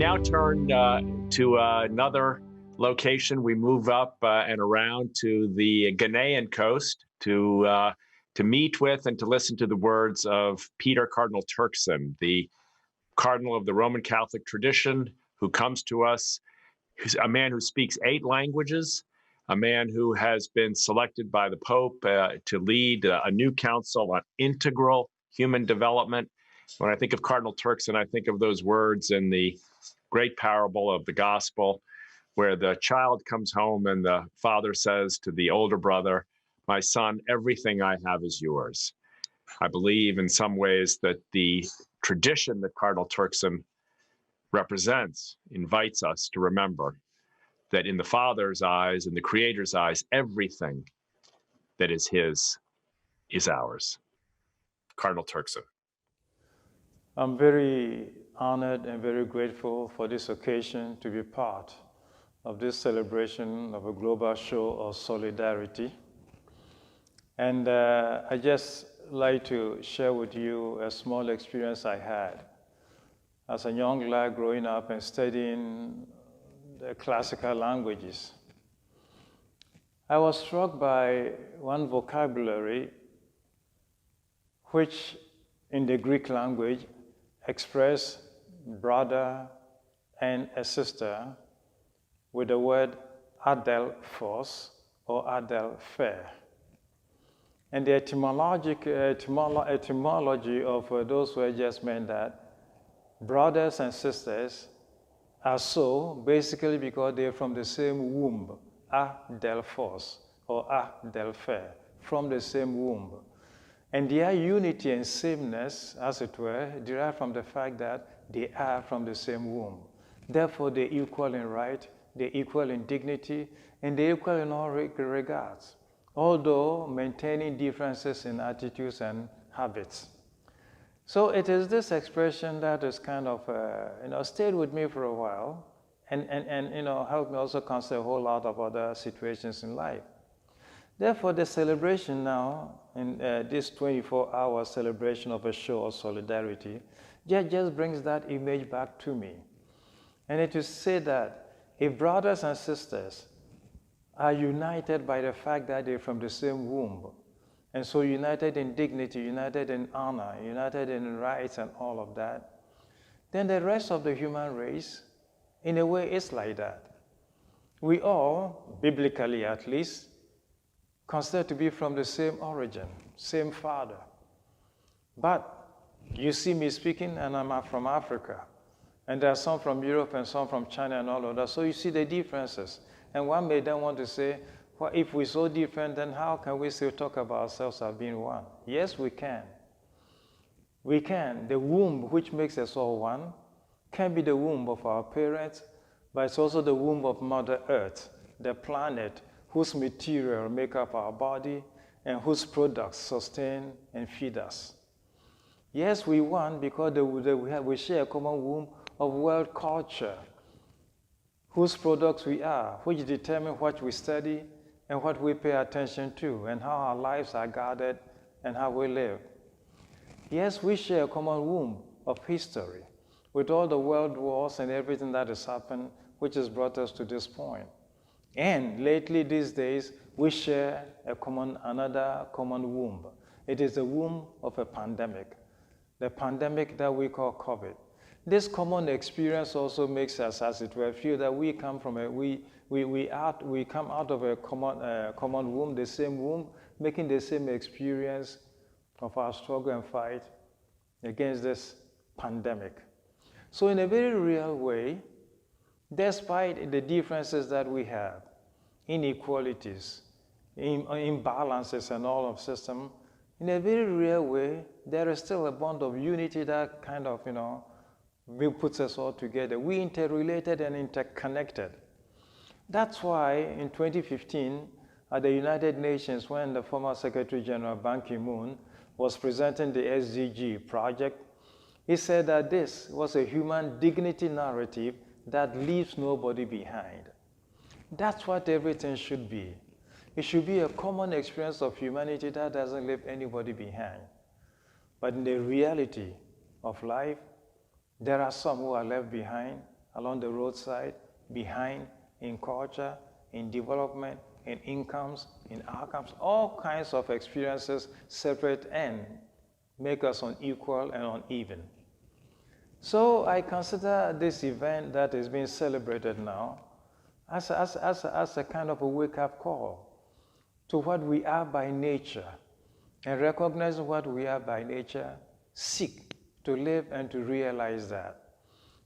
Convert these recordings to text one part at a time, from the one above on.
now turn to another location. We move up and around to the Ghanaian coast to meet with and to listen to the words of Peter Cardinal Turkson, the cardinal of the Roman Catholic tradition, who comes to us, who's a man who speaks 8 languages, a man who has been selected by the Pope to lead a new council on integral human development. When I think of Cardinal Turkson, I think of those words in the great parable of the gospel, where the child comes home and the father says to the older brother, "My son, everything I have is yours." I believe in some ways that the tradition that Cardinal Turkson represents invites us to remember that in the Father's eyes, in the Creator's eyes, everything that is his is ours. Cardinal Turkson. I'm very honored and very grateful for this occasion to be part of this celebration of a global show of solidarity. And I just like to share with you a small experience I had as a young lad growing up and studying the classical languages. I was struck by one vocabulary which in the Greek language express brother and a sister with the word adelphos or adelphe. And the etymology of those words just meant that brothers and sisters are so basically because they're from the same womb, adelphos or adelphe, from the same womb. And their unity and sameness, as it were, derive from the fact that they are from the same womb. Therefore, they're equal in right, they're equal in dignity, and they're equal in all regards, although maintaining differences in attitudes and habits. So it is this expression that is kind of, stayed with me for a while, and helped me also consider a whole lot of other situations in life. Therefore, the celebration now, in this 24-hour celebration of a show of solidarity, just brings that image back to me. And it is said that if brothers and sisters are united by the fact that they're from the same womb, and so united in dignity, united in honor, united in rights and all of that, then the rest of the human race, in a way, is like that. We all, biblically at least, considered to be from the same origin, same father. But you see me speaking, and I'm from Africa. And there are some from Europe and some from China and all of that. So you see the differences. And one may then want to say, well, if we're so different, then how can we still talk about ourselves as being one? Yes, we can. We can. The womb which makes us all one can be the womb of our parents, but it's also the womb of Mother Earth, the planet whose material make up our body and whose products sustain and feed us. Yes, we one because we share a common womb of world culture, whose products we are, which determine what we study and what we pay attention to, and how our lives are guarded and how we live. Yes, we share a common womb of history with all the world wars and everything that has happened, which has brought us to this point. And lately, these days, we share another common womb. It is the womb of a pandemic, the pandemic that we call COVID. This common experience also makes us, as it were, feel that we come from we come out of a common womb, the same womb, making the same experience of our struggle and fight against this pandemic. So in a very real way, despite the differences that we have, inequalities, imbalances and all of system, in a very real way, there is still a bond of unity that kind of, puts us all together. We interrelated and interconnected. That's why in 2015, at the United Nations, when the former Secretary General Ban Ki-moon was presenting the SDG project, he said that this was a human dignity narrative that leaves nobody behind. That's what everything should be. It should be a common experience of humanity that doesn't leave anybody behind. But in the reality of life, there are some who are left behind, along the roadside, behind, in culture, in development, in incomes, in outcomes, all kinds of experiences separate and make us unequal and uneven. So I consider this event that is being celebrated now as a kind of a wake-up call to what we are by nature, and recognize what we are by nature, seek to live and to realize that.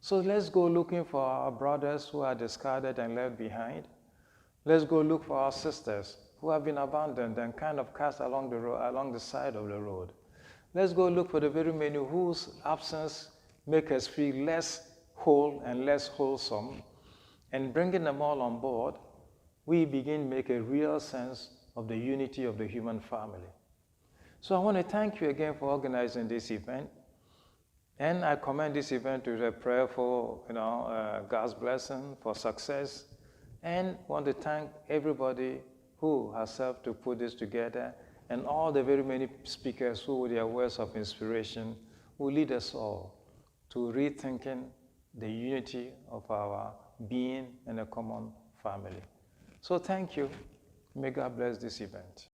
So let's go looking for our brothers who are discarded and left behind. Let's go look for our sisters who have been abandoned and kind of cast along the side of the road. Let's go look for the very many whose absence make us feel less whole and less wholesome. And bringing them all on board, we begin to make a real sense of the unity of the human family. So I want to thank you again for organizing this event. And I commend this event to the prayer for God's blessing, for success, and want to thank everybody who has helped to put this together, and all the very many speakers who, with their words of inspiration, will lead us all to rethinking the unity of our being in a common family. So thank you. May God bless this event.